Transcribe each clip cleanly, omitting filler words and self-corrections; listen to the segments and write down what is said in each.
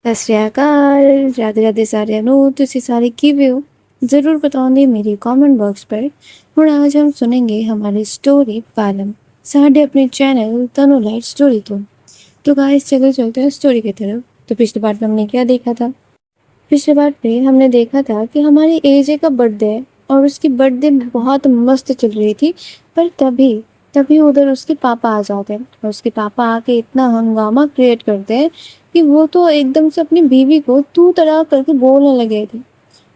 ਸਤਿ ਸ਼੍ਰੀ ਅਕਾਲ, ਰਾਧੇ ਰਾਧੇ ਸਾਰਿਆਂ ਨੂੰ। ਤੁਸੀਂ सारे किवे हो ज़रूर बताओगे मेरे कमेंट बॉक्स पर। ਹੁਣ आज हम सुनेंगे हमारी स्टोरी पालम साढ़े अपने चैनल तनु लाइट स्टोरी तो गाइस चलो चलते हैं स्टोरी की तरफ। तो पिछले बार में हमने क्या देखा था? पिछले बार पे हमने देखा था कि हमारी एजे का बर्थडे है और उसकी बर्थडे बहुत मस्त चल रही थी। पर तभी तभी उधर उसके पापा आ जाते हैं और उसके पापा आके इतना हंगामा क्रिएट करते हैं कि वो तो एकदम से अपनी बीवी को तू तड़ाक करके बोलने लगे थे।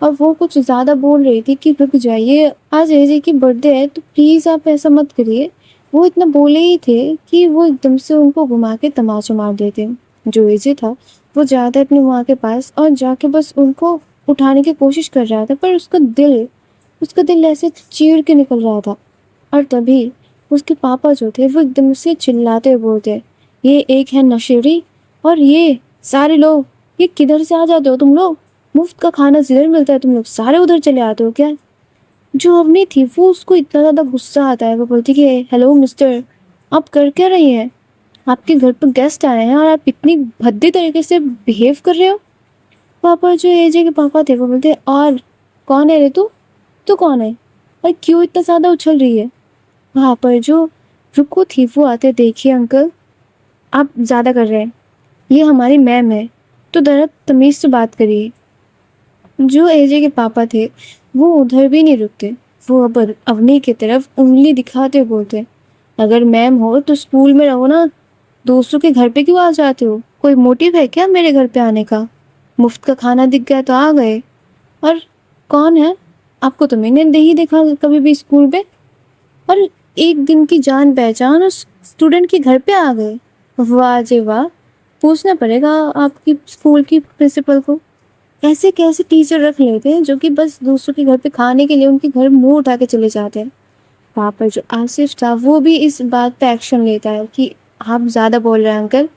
और वो कुछ ज़्यादा बोल रही थी कि रुक जाइए, आज एजे की बर्थडे है तो प्लीज़ आप ऐसा मत करिए। वो इतना बोले ही थे कि वो एकदम से उनको घुमा के तमाचा मार देते। जो एजे था वो जाता है अपनी माँ के पास और जाके बस उनको उठाने की कोशिश कर रहा था, पर उसका दिल ऐसे चीर के निकल रहा था। और तभी उसके पापा जो थे वो एकदम से चिल्लाते हुए बोलते, ये एक है नशेड़ी और ये सारे लोग, ये किधर से आ जाते हो तुम लोग? मुफ्त का खाना जिधर मिलता है तुम लोग सारे उधर चले आते हो क्या? जो अवनी थी वो उसको इतना ज़्यादा गुस्सा आता है। वो बोलती कि हेलो मिस्टर, आप कर क्या रही हैं? आपके घर पर गेस्ट आए हैं और आप इतनी भद्दे तरीके से बिहेव कर रहे हो। पापा जो एजे के पापा थे वो बोलते, और कौन है रे तू? तू कौन है और क्यों इतना ज़्यादा उछल रही है? वहाँ पर जो रुको थी वो आते, देखिए अंकल आप ज़्यादा कर रहे हैं, ये हमारी मैम है तो ज़रा तमीज़ से बात करिए। जो एजे के पापा थे वो उधर भी नहीं रुकते, वो अब अवनी की तरफ उंगली दिखाते बोलते, अगर मैम हो तो स्कूल में रहो ना, दोस्तों के घर पे क्यों आ जाते हो? कोई मोटिव है क्या मेरे घर पे आने का? मुफ्त का खाना दिख गया तो आ गए। और कौन है? आपको तो मैंने नहीं देखा कभी भी स्कूल पे। और एक दिन की जान पहचान और स्टूडेंट के घर पे आ गए। वाह जी वाह, पूछना पड़ेगा आपकी स्कूल की प्रिंसिपल को। ऐसे कैसे टीचर रख लेते हैं जो कि बस दूसरों के घर पे खाने के लिए उनके घर मुंह उठा के चले जाते हैं। वहाँ पर जो आसिफ था वो भी इस बात पे एक्शन लेता है कि आप ज़्यादा बोल रहे हैं अंकल,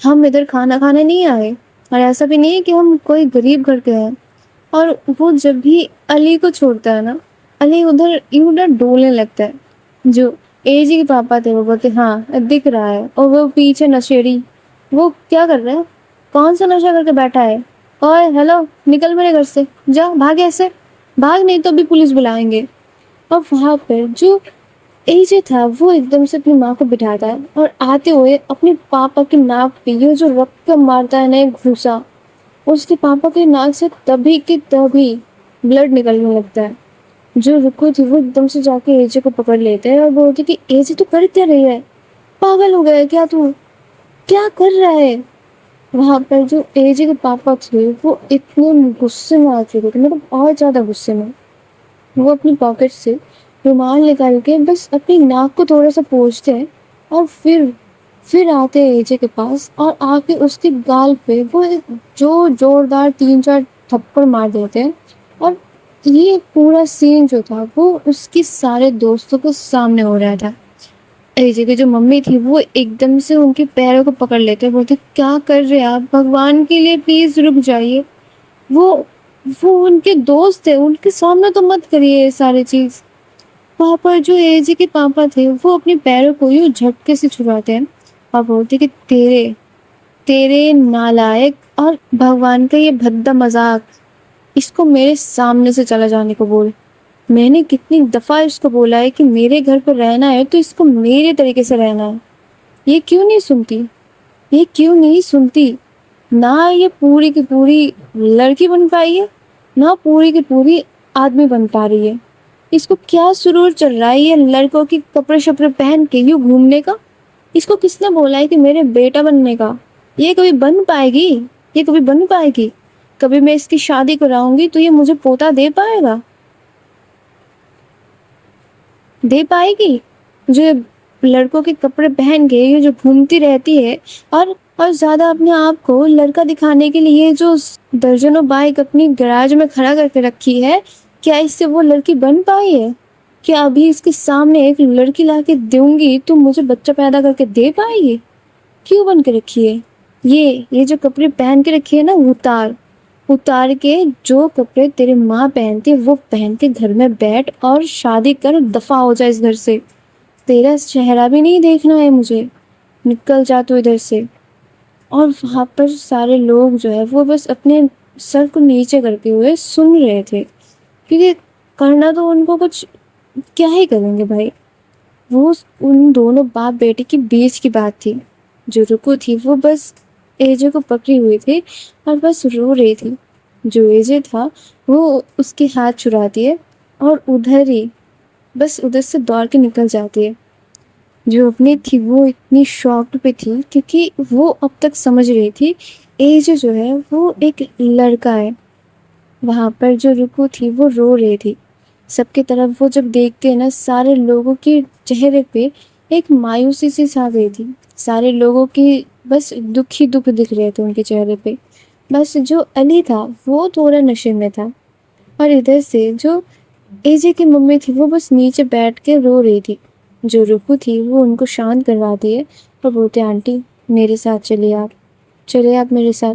हम इधर खाना खाने नहीं आए और ऐसा भी नहीं है कि हम कोई गरीब घर के हैं। और वो जब भी अली को छोड़ता है ना, अली उधर उधर डोलने लगता है। जो एजी के पापा थे वो बोलते, हाँ दिख रहा है। और वो पीछे नशेड़ी वो क्या कर रहा है? कौन सा नशा करके बैठा है? ओए हेलो, निकल मेरे घर से, जा भाग ऐसे, भाग नहीं तो अभी पुलिस बुलाएंगे। और वहाँ पर जो एजे था वो एकदम से अपनी माँ को बिठाता है और आते हुए अपने पापा के नाक पे ये जो रक्त मारता है ना एक घूसा, उसके पापा के नाक से तभी के तभी ब्लड निकलने लगता है। जो रुको थी वो एकदम से जाके एजे को पकड़ लेते हैं और बोलती कि एजे तू कर क्या रही है? पागल हो गया है क्या तू? क्या कर रहा है? वहाँ पर जो एजे के पापा थे वो इतने गुस्से में आ चुके थे, मतलब और ज़्यादा गुस्से में। वो अपनी पॉकेट से रुमाल निकाल के बस अपनी नाक को थोड़ा सा पोंछते हैं और फिर आते हैं एजे के पास और आके उसके गाल पे वो एक जो जोरदार 3-4 थप्पड़ मार देते हैं। और ये पूरा सीन जो था वो उसके सारे दोस्तों के सामने हो रहा था। एजे की जो मम्मी थी वो एकदम से उनके पैरों को पकड़ लेते, बोलते क्या कर रहे हैं आप? भगवान के लिए प्लीज रुक जाइए। वो वो उनके दोस्त थे, उनके सामने तो मत करिए ये सारी चीज। वहाँ पर जो एजे के पापा थे वो अपने पैरों को यूं झटके से छुड़ाते हैं और बोलते कि तेरे तेरे नालायक और भगवान का ये भद्दा मजाक, इसको मेरे सामने से चला जाने को बोल। मैंने कितनी दफा इसको बोला है कि मेरे घर पर रहना है तो इसको मेरे तरीके से रहना है। ये क्यों नहीं सुनती? ये क्यों नहीं सुनती? ना ये पूरी की पूरी लड़की बन पाई है, ना पूरी की पूरी आदमी बन पा रही है। इसको क्या सुरूर चल रहा है ये लड़कों की कपड़े शपड़े पहन के यूं घूमने का? इसको किसने बोला है कि मेरे बेटा बनने का? ये कभी बन पाएगी? ये कभी बन पाएगी? कभी मैं इसकी शादी कराऊंगी तो ये मुझे पोता दे पाएगा? दे पाएगी? जो लड़कों के कपड़े पहन के ये जो घूमती रहती है और ज्यादा अपने आप को लड़का दिखाने के लिए जो दर्जनों बाइक अपनी गैराज में खड़ा करके रखी है, क्या इससे वो लड़की बन पाई है? क्या अभी इसके सामने एक लड़की ला के दूंगी तो मुझे बच्चा पैदा करके दे पाएगी? क्यों बन के रखी है? ये जो कपड़े पहन के रखी है ना, उतार के जो कपड़े तेरे माँ पहनती वो पहन के घर में बैठ और शादी कर, दफा हो जाए इस घर से। तेरा चेहरा भी नहीं देखना है मुझे, निकल जा तू इधर से। और वहाँ पर सारे लोग जो है वो बस अपने सर को नीचे करके हुए सुन रहे थे, क्योंकि करना तो उनको कुछ, क्या ही करेंगे भाई। वो उन दोनों बाप बेटे के बीच की बात थी। जो रुको थी वो बस एजे को पकड़ी हुई थी और बस रो रही थी। जो एजे था वो उसके हाथ छुड़ा दिए और उधर ही, बस उधर से दौड़ के निकल जाती है। जो अपनी थी वो इतनी शॉक्ड पे थी, क्योंकि वो अब तक समझ रही थी एजे जो है वो एक लड़का है। वहाँ पर जो रुकू थी वो रो रही थी। सबकी तरफ वो जब देखते हैं ना, सारे लोगों के चेहरे पे एक मायूसी सी छा गई थी। सारे लोगों की बस दुख ही दुख दिख रहे थे उनके चेहरे पे। बस जो अली था वो थोड़ा नशे में था, और इधर से जो एजे की मम्मी थी वो बस नीचे बैठ के रो रही थी। जो रुकू थी वो उनको शांत करवाती है और बोलते, आंटी मेरे साथ चलिए आप, चलिए आप मेरे साथ।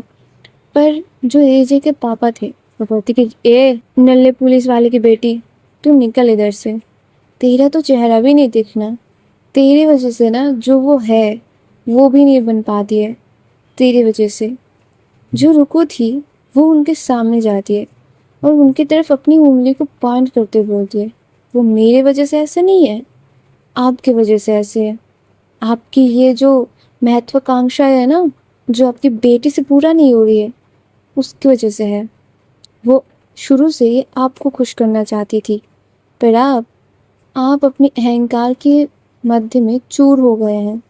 पर जो एजे के पापा थे वो बोलते कि ए नल्ले पुलिस वाले की बेटी, तू निकल इधर से, तेरा तो चेहरा भी नहीं दिखना। तेरी वजह से ना जो वो है वो भी नहीं बन पाती है, तेरी वजह से। जो रुको थी वो उनके सामने जाती है और उनकी तरफ अपनी उंगली को पॉइंट करते बोलती है, वो मेरे वजह से ऐसे नहीं है, आपकी वजह से ऐसे है। आपकी ये जो महत्वाकांक्षा है ना, जो आपकी बेटी से पूरा नहीं हो रही है, उसकी वजह से है। वो शुरू से ही आपको खुश करना चाहती थी, पर आप अपने अहंकार के मध्य में चूर हो गए हैं।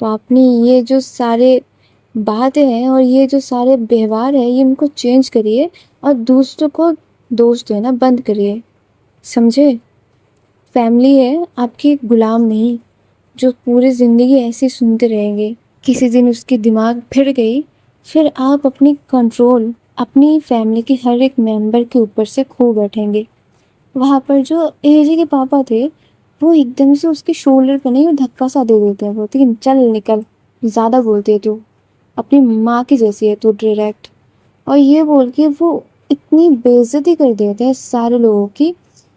तो आपने ये जो सारे बातें हैं और ये जो सारे व्यवहार है, ये इनको चेंज करिए और दूसरों को दोष देना बंद करिए, समझे। फैमिली है आपकी, गुलाम नहीं, जो पूरी ज़िंदगी ऐसे ही सुनते रहेंगे। किसी दिन उसकी दिमाग फिर गई, फिर आप अपनी कंट्रोल अपनी फैमिली के हर एक मेंबर के ऊपर से खो बैठेंगे। वहाँ पर जो एजे के पापा थे वो एकदम से उसके शोल्डर पे नहीं, वो धक्का सा दे देते हैं, बोलते कि चल निकल, ज़्यादा बोलती है तू, अपनी माँ की जैसी है तू डायरेक्ट। और ये बोल के वो इतनी बेइज्जती कर देते हैं सारे लोगों की।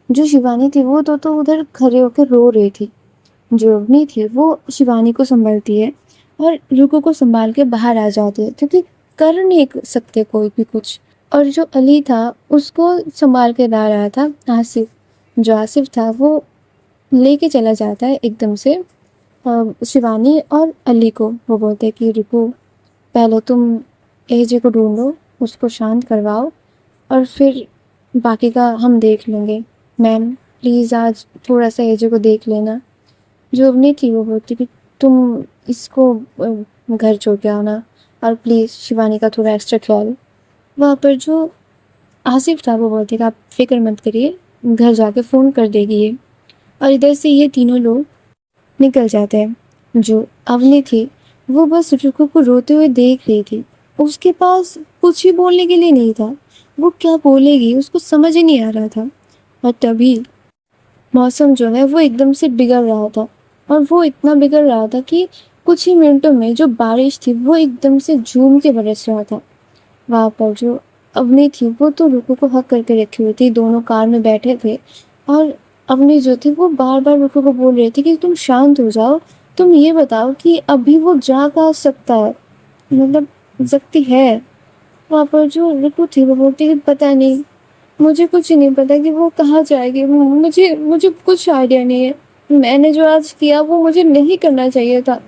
जो शिवानी थी वो तो उधर खड़े होकर रो रही थी। जो अवनी थी वो शिवानी को संभालती है और रुको को संभाल के बाहर आ जाते हैं, क्योंकि कर नहीं सकते कोई भी कुछ। और जो अली था उसको संभाल के ला रहा था आसिफ। जो आसिफ था वो लेके चला जाता है एकदम से शिवानी और अली को। वो बोलते हैं कि रुको, पहले तुम एजे को ढूंढो, उसको शांत करवाओ, और फिर बाकी का हम देख लेंगे। मैम प्लीज़ आज थोड़ा सा एजे को देख लेना। जो अवनी थी वो बोलती कि तुम इसको घर छोड़ के आओ ना, और प्लीज़ शिवानी का थोड़ा एक्स्ट्रा ख्याल। वहाँ पर जो आसिफ था वो बोलते कि आप फिक्र मत करिए, घर जाके फ़ोन कर देगी ये। और इधर से ये तीनों लोग निकल जाते हैं। जो अवनी थी वो बस रुकू को रोते हुए देख रही थी। उसके पास कुछ भी बोलने के लिए नहीं था, वो क्या बोलेगी उसको समझ ही नहीं आ रहा था। और तभी मौसम जो है वो एकदम से बिगड़ रहा था, और वो इतना बिगड़ रहा था कि कुछ ही मिनटों में जो बारिश थी वो एकदम से झूम के बरस रहा था। वहाँ पर जो अवनी थी वो तो रुकू को हक करके रखी हुई थी, दोनों कार में बैठे थे। और अवनी जो थी वो बार बार रुकू को बोल रही थी कि तुम शांत हो जाओ, तुम ये बताओ कि अभी वो जा कहाँ सकता है, मतलब सकती है। वहाँ पर जो रुकू थी वो बोलती है पता नहीं, मुझे कुछ नहीं पता कि वो कहाँ जाएगी। मुझे मुझे कुछ आइडिया नहीं है। मैंने जो आज किया वो मुझे नहीं करना चाहिए था।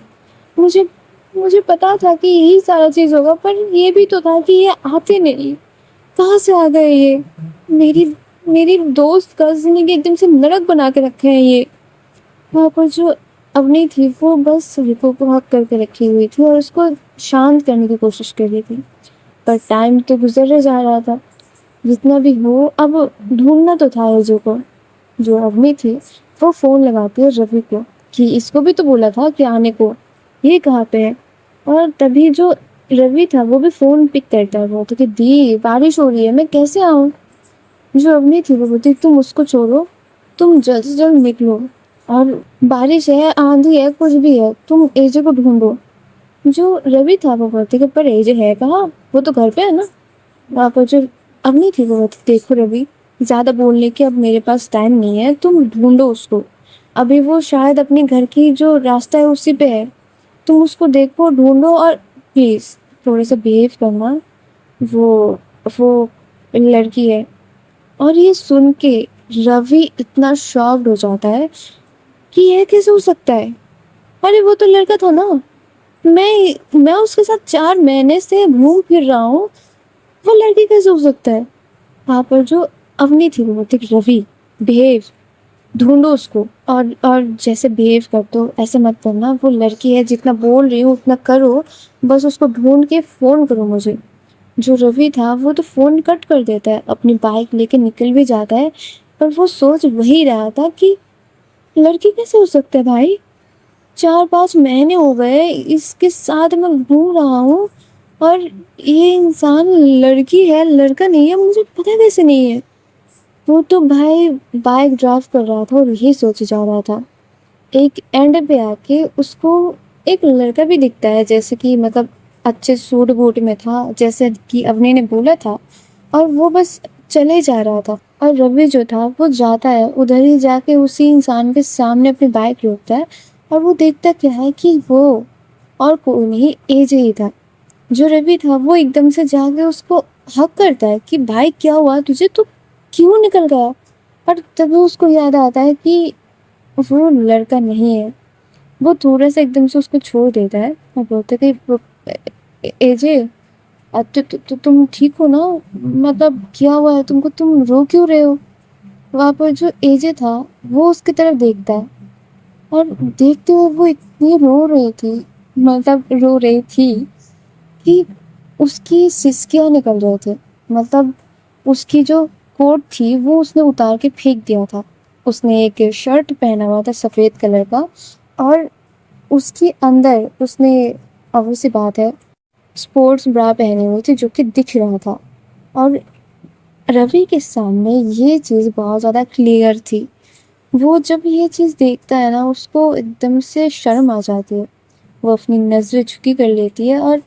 मुझे मुझे पता था कि यही सारा चीज़ होगा, पर ये भी तो था कि ये आते नहीं, कहाँ से आ गए ये। मेरी मेरी दोस्त का जिंदगी एकदम से नरक बना के रखे हैं ये। वहाँ पर जो अवनी थी वो बस रिको को हक करके रखी हुई थी और उसको शांत करने की कोशिश कर रही थी, पर टाइम तो गुजर जा रहा था। जितना भी हो, अब ढूंढना तो था एजो को। जो अवनी थी वो फ़ोन लगाती है रवि को कि इसको भी तो बोला था कि आने को, ये कहाँ पे है। और तभी जो रवि था वो भी फ़ोन पिक करता है, वो तो कि दी बारिश हो रही है, मैं कैसे आऊँ। जो अवनी थी वो बोलती तुम उसको छोड़ो, तुम जल्द से जल्द निकलो, और बारिश है, आंधी है, कुछ भी है, तुम एजे को ढूंढो। जो रवि था वो बोलते कि पर एजे है कहाँ, वो तो घर पे है ना। वहाँ पर जो अवनी थी वो बोलती देखो रवि, ज़्यादा बोलने की अब मेरे पास टाइम नहीं है, तुम ढूंढो उसको। अभी वो शायद अपने घर की जो रास्ता है उसी पे है, तुम उसको देखो, ढूंढो, और प्लीज़ थोड़ा सा बिहेव करना। वो वो लड़की है। और ये सुन के रवि इतना शॉक्ड हो जाता है कि ये कैसे हो सकता है। अरे वो तो लड़का था ना, मैं उसके साथ 4 महीने से घूम फिर रहा हूँ, वो लड़की कैसे हो सकता है। वहाँ पर जो अवनी थी वो बोलती रवि बिहेव, ढूंढो उसको। और जैसे बिहेव कर तो ऐसे मत करना, वो लड़की है, जितना बोल रही हूँ उतना करो, बस उसको ढूंढ के फ़ोन करो मुझे। जो रवि था वो तो फ़ोन कट कर देता है, अपनी बाइक लेके निकल भी जाता है। पर वो सोच वही रहा था कि लड़की कैसे हो सकता है भाई, 4-5 महीने हो गए इसके साथ मैं घूम रहा हूँ, और ये इंसान लड़की है लड़का नहीं है, मुझे पता कैसे नहीं है। वो तो भाई बाइक ड्राइव कर रहा था और यही सोचे जा रहा था। एक एंड पे आके उसको एक लड़का भी दिखता है, जैसे कि मतलब अच्छे सूट बूट में था, जैसे कि अवनी ने बोला था। और वो बस चले जा रहा था, और रवि जो था वो जाता है उधर ही जाके उसी इंसान के सामने अपनी बाइक रोकता है। और वो देखता क्या है कि वो और कोई नहीं, एजे ही था। जो रवि था वो एकदम से जाके उसको हक करता है कि भाई क्या हुआ तुझे, तू क्यों निकल गया। और तभी उसको याद आता है कि वो लड़का नहीं है। वो थोड़ा सा एकदम से उसको छोड़ देता है और बोलता है कि एजे, तुम ठीक हो ना, मतलब क्या हुआ है तुमको, तुम रो क्यों रहे हो। वहाँ पर जो एजे था वो उसकी तरफ देखता है, और देखते हुए वो इतनी रो रही थी, मतलब रो रही थी कि उसकी सिसकियाँ निकल रहे थे। मतलब उसकी जो कोट थी वो उसने उतार के फेंक दिया था। उसने एक शर्ट पहना हुआ था सफ़ेद कलर का, और उसके अंदर उसने, obvious सी बात है, स्पोर्ट्स ब्रा पहनी हुई थी जो कि दिख रहा था। और रवि के सामने ये चीज़ बहुत ज़्यादा क्लियर थी। वो जब ये चीज़ देखता है ना उसको एकदम से शर्म आ जाती है। वो अपनी नज़रें झुकी कर लेती है और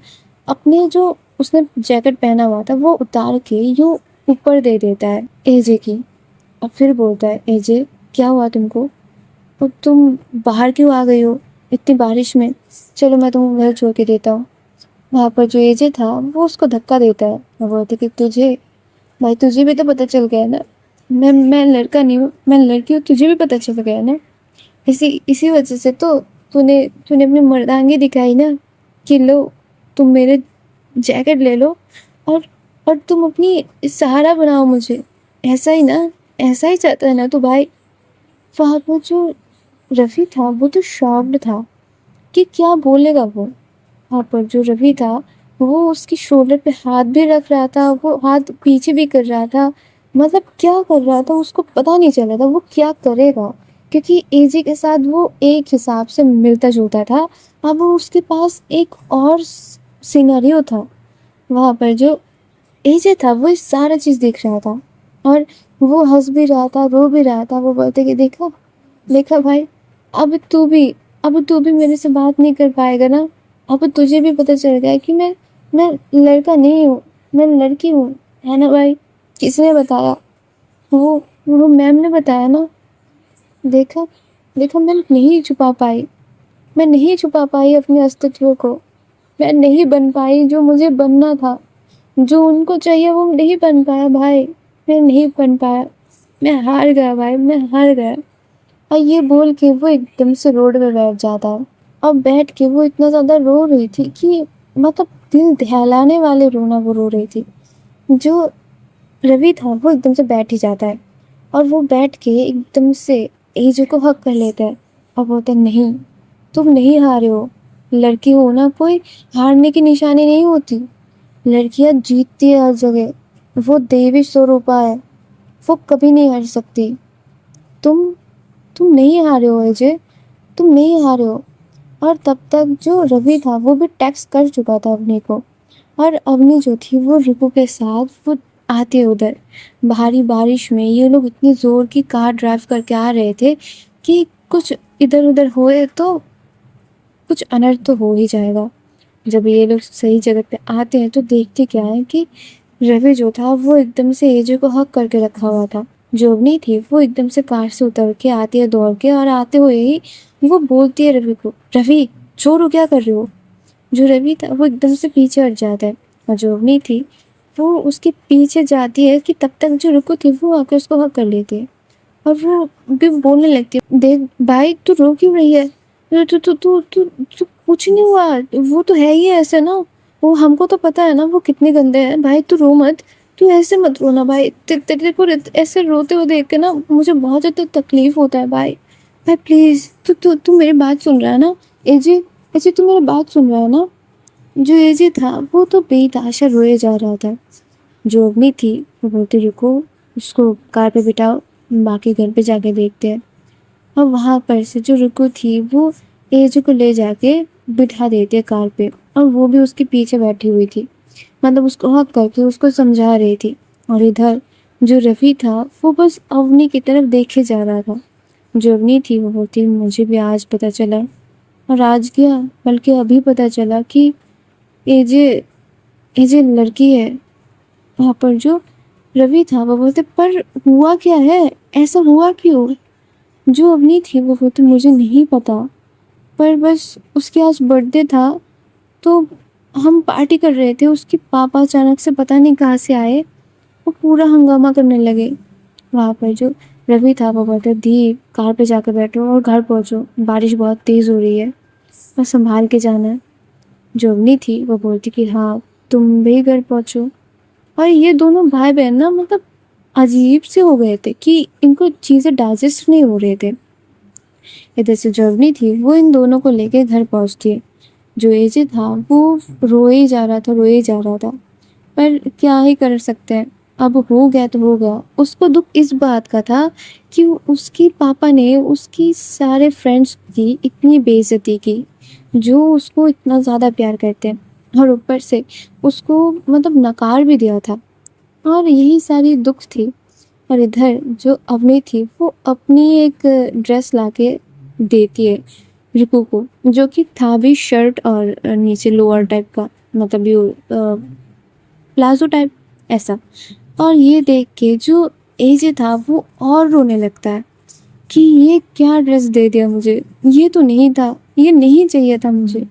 अपने जो उसने जैकेट पहना हुआ था वो उतार के यूँ ऊपर दे देता है एजे की। और फिर बोलता है एजे क्या हुआ तुमको, और तुम बाहर क्यों आ गई हो इतनी बारिश में, चलो मैं तुम्हें घर छोड़ के देता हूँ। वहाँ पर जो एजे था वो उसको धक्का देता है और बोलते कि तुझे, भाई तुझे भी तो पता चल गया ना, मैं लड़का नहीं हूँ, मैं लड़की हूँ, तुझे भी पता चल गया ना। इसी इसी वजह से तो तूने तूने अपनी मर्दानगी दिखाई ना, कि लो तुम मेरे जैकेट ले लो, और और तुम अपनी सहारा बनाओ मुझे। ऐसा ही ना, ऐसा ही चाहता है ना तो भाई। वहाँ पर जो रफ़ी था वो तो शॉक्ड था कि क्या बोलेगा वो। वहाँ पर जो रवि था वो उसकी शोल्डर पे हाथ भी रख रहा था, वो हाथ पीछे भी कर रहा था। मतलब क्या कर रहा था उसको पता नहीं चल रहा था वो क्या करेगा, क्योंकि एजे के साथ वो एक हिसाब से मिलता जुलता था। अब वो उसके पास एक और सिनेरियो था। वहाँ पर जो एजे था वो इस सारा चीज़ देख रहा था, और वो हंस भी रहा था रो भी रहा था। वो बोलते कि देखा, देखा भाई, अब तू भी अब तू भी मेरे से बात नहीं कर पाएगा ना। अब तुझे भी पता चल गया कि मैं लड़का नहीं हूँ, मैं लड़की हूँ, है ना भाई। किसने बताया, वो मैम ने बताया ना। देखा, देखा मैं नहीं छुपा पाई, मैं नहीं छुपा पाई अपने अस्तित्व को। मैं नहीं बन पाई जो मुझे बनना था, जो उनको चाहिए वो नहीं बन पाया भाई। मैं नहीं बन पाया, मैं हार गया भाई, मैं हार गया। और ये बोल के वो एकदम से रोड पे बैठ जाता है। और बैठ के वो इतना ज़्यादा रो रही थी कि मतलब दिल दहलाने वाले रोना वो रो रही थी। जो रवि था वो एकदम से बैठ ही जाता है, और वो बैठ के एकदम से एजे को हक कर लेता है और बोलता है नहीं, तुम नहीं हारे हो। लड़की हो ना, कोई हारने की निशानी नहीं होती, लड़कियां जीतती है हर जगह। वो देवी स्वरूपा है, वो कभी नहीं हार सकती। तुम तुम नहीं हारे हो अजय, तुम नहीं हारे हो। और तब तक जो रवि था वो भी टेक्स्ट कर चुका था अवनी को। और अवनी जो थी वो रिपु के साथ वो आते उधर भारी बारिश में, ये लोग इतनी ज़ोर की कार ड्राइव करके आ रहे थे कि कुछ इधर उधर हुए तो कुछ अनर्थ तो हो ही जाएगा। जब ये लोग सही जगह पे आते हैं तो देखते क्या है कि रवि जो था वो एकदम से एजे को हक करके रखा हुआ था। जोगनी थी वो एकदम से कार से उतर के आती है दौड़ के, और आते हुए ही वो बोलती है रवि को, रवि छोड़ो क्या कर रहे हो। जो रवि था वो एकदम से पीछे हट जाता है और जो अवनी थी वो उसके पीछे जाती है कि तब तक जो रुको थी वो आके उसको हक कर लेती है और वो भी बोलने लगती है, देख भाई तू रो क्यों रही है, तू तू तू तू तू तू कुछ नहीं हुआ, वो तो है ही ऐसे ना, वो हमको तो पता है ना वो कितने गंदे हैं, भाई तू रो मत, तू ऐसे मत रोना भाई, तेरे को ऐसे रोते हुए देख के ना मुझे बहुत ज़्यादा तकलीफ होता है भाई, भाई प्लीज़ तू तू तू मेरी बात सुन रहा है ना, एजे, एजे तू मेरी बात सुन रहा है ना। जो एजे था वो तो बेतहाशा रोए जा रहा था। जो अग्नि थी वो बोलती, रुको उसको कार पे बिठाओ, बाकी घर पे जाके देखते हैं। और वहाँ पर से जो रुको थी वो एजे को ले जाके बिठा देती है कार पे और वो भी उसके पीछे बैठी हुई थी, मतलब उसको हक करके उसको समझा रही थी। और इधर जो रफ़ी था वो बस अवनी की तरफ देखे जा रहा था। जो अवनी थी वो बोलती, मुझे भी आज पता चला, और आज क्या बल्कि अभी पता चला कि एजे एजे लड़की है। वहाँ पर जो रवि था वो बोलते, पर हुआ क्या है, ऐसा हुआ क्यों। जो अवनी थी वो बोलती, मुझे नहीं पता, पर बस उसके आज बर्थडे था तो हम पार्टी कर रहे थे, उसके पापा अचानक से पता नहीं कहाँ से आए, वो पूरा हंगामा करने लगे। वहाँ पर जो रवि था वो बोलते, दी कार पे जाकर बैठो और घर पहुँचो, बारिश बहुत तेज़ हो रही है और संभाल के जाना है। जो अवनी थी वो बोलती कि हाँ तुम भी घर पहुँचो। और ये दोनों भाई बहन ना मतलब अजीब से हो गए थे कि इनको चीज़ें डाइजेस्ट नहीं हो रहे थे। इधर से जो अवनी थी वो इन दोनों को लेके घर पहुँचती है। जो एजे था वो रोए ही जा रहा था, रोए ही जा रहा था, पर क्या ही कर सकते हैं, अब हो गया तो हो गया। उसको दुख इस बात का था कि उसके पापा ने उसकी सारे फ्रेंड्स की इतनी बेइज्जती की जो उसको इतना ज़्यादा प्यार करते हैं, और ऊपर से उसको मतलब नकार भी दिया था, और यही सारी दुख थी। और इधर जो अवनी थी वो अपनी एक ड्रेस लाके देती है रिपू को, जो कि था भी शर्ट और नीचे लोअर टाइप का, मतलब ये प्लाजो टाइप ऐसा। और ये देख के जो एजे था वो और रोने लगता है कि ये क्या ड्रेस दे दिया मुझे, ये तो नहीं था, ये नहीं चाहिए था मुझे,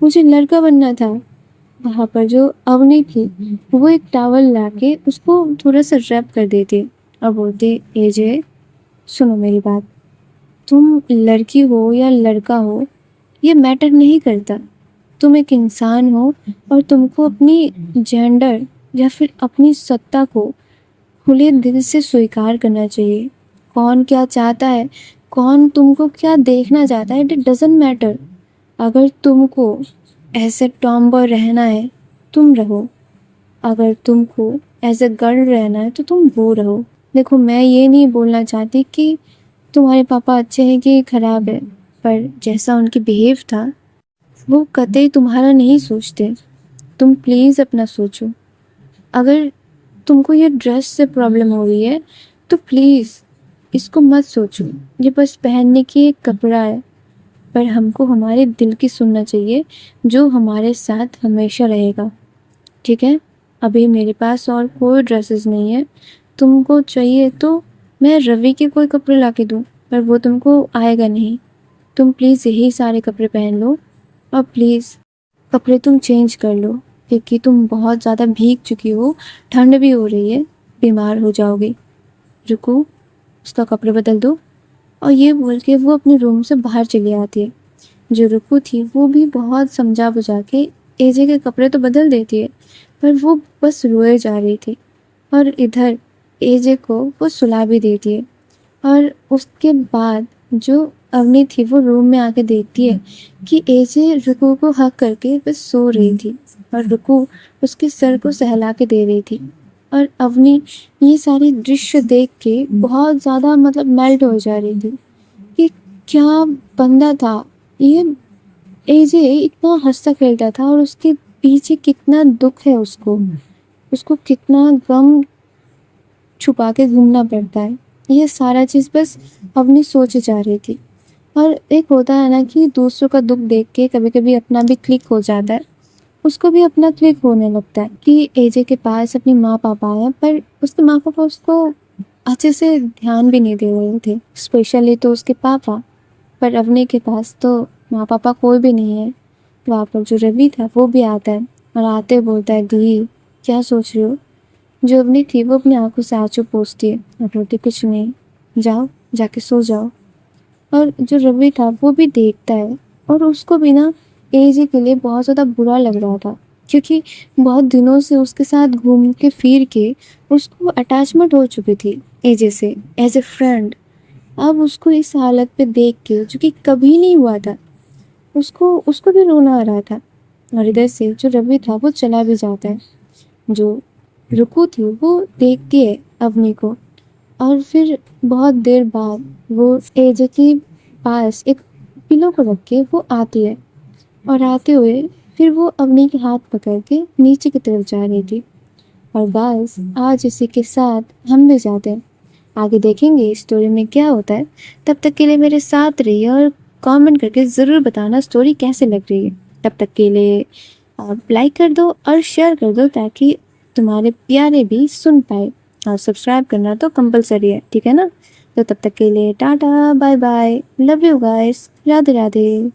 मुझे लड़का बनना था। वहाँ पर जो अवनी थी वो एक टॉवल लाके उसको थोड़ा सा रैप कर देती और बोलती, एजे सुनो मेरी बात, तुम लड़की हो या लड़का हो ये मैटर नहीं करता, तुम एक इंसान हो और तुमको अपनी जेंडर या फिर अपनी सत्ता को खुले दिल से स्वीकार करना चाहिए। कौन क्या चाहता है, कौन तुमको क्या देखना चाहता है, इट डजंट मैटर। अगर तुमको ऐसे टॉमबॉय रहना है तुम रहो, अगर तुमको एज अ गर्ल रहना है तो तुम वो रहो। देखो मैं ये नहीं बोलना चाहती कि तुम्हारे पापा अच्छे हैं कि खराब है, पर जैसा उनकी बिहेव था वो कतई तुम्हारा नहीं सोचते। तुम प्लीज़ अपना सोचो। अगर तुमको ये ड्रेस से प्रॉब्लम हो रही है तो प्लीज़ इसको मत सोचो, ये बस पहनने की एक कपड़ा है, पर हमको हमारे दिल की सुनना चाहिए जो हमारे साथ हमेशा रहेगा, ठीक है। अभी मेरे पास और कोई ड्रेसेस नहीं है, तुमको चाहिए तो मैं रवि के कोई कपड़े ला के दूँ, पर वो तुमको आएगा नहीं। तुम प्लीज़ यही सारे कपड़े पहन लो और प्लीज़ कपड़े तुम चेंज कर लो, क्योंकि तुम बहुत ज़्यादा भीग चुकी हो, ठंड भी हो रही है, बीमार हो जाओगी। रुको उसका कपड़े बदल दो। और ये बोल के वो अपने रूम से बाहर चली आती है। जो रुकू थी वो भी बहुत समझा बुझा के एजे के कपड़े तो बदल देती है, पर वो बस रोए जा रही थी। और इधर एजे को वो सुला भी देती है। और उसके बाद जो अवनी थी वो रूम में आके देखती है कि एजे रुकू को हक करके बस सो रही थी और रुकू उसके सर को सहला के दे रही थी। और अवनी ये सारी दृश्य देख के बहुत ज़्यादा मतलब मेल्ट हो जा रही थी कि क्या बंदा था ये। एजे इतना हंसता खेलता था और उसके पीछे कितना दुख है, उसको उसको कितना गम छुपा के घूमना पड़ता है, ये सारा चीज़ बस अवनी सोचे जा रही थी। और एक होता है ना कि दूसरों का दुख देख के कभी कभी अपना भी क्लिक हो जाता है, उसको भी अपना क्लिक होने लगता है कि एजे के पास अपनी माँ पापा हैं, पर उसके माँ पापा उसको अच्छे से ध्यान भी नहीं दे रहे थे, स्पेशली तो उसके पापा। पर अवनी के पास तो माँ पापा कोई भी नहीं है, वहाँ पर जो रवि था वो भी आता है और आते बोलता है, दी क्या सोच रही हो? जो अवनी थी वो अपनी आंखों से आंसू पोंछती है और बोलती, कुछ नहीं, जाओ जाके सो जाओ। और जो रवि था वो भी देखता है और उसको भी ना एजे के लिए बहुत ज़्यादा बुरा लग रहा था, क्योंकि बहुत दिनों से उसके साथ घूम के फिर के उसको अटैचमेंट हो चुकी थी एजे से, एज ए फ्रेंड। अब उसको इस हालत पे देख के, जो कि कभी नहीं हुआ था, उसको उसको भी रोना आ रहा था। और इधर से जो रवि था वो चला भी जाता है। जो रुकू थी वो देखती है अवनी को, और फिर बहुत देर बाद वो एजे के पास एक पिलो को रख के वो आती है, और आते हुए फिर वो अवनी के हाथ पकड़ के नीचे की तरफ जा रही थी। और बस आज इसी के साथ हम भी जाते हैं, आगे देखेंगे इस स्टोरी में क्या होता है। तब तक के लिए मेरे साथ रहिए और कमेंट करके ज़रूर बताना स्टोरी कैसे लग रही है। तब तक के लिए आप लाइक कर दो और शेयर कर दो, ताकि तुम्हारे प्यारे भी सुन पाए। और सब्सक्राइब करना तो कंपलसरी है, ठीक है ना? तो तब तक के लिए tata bye bye, love you guys, Radhe Radhe.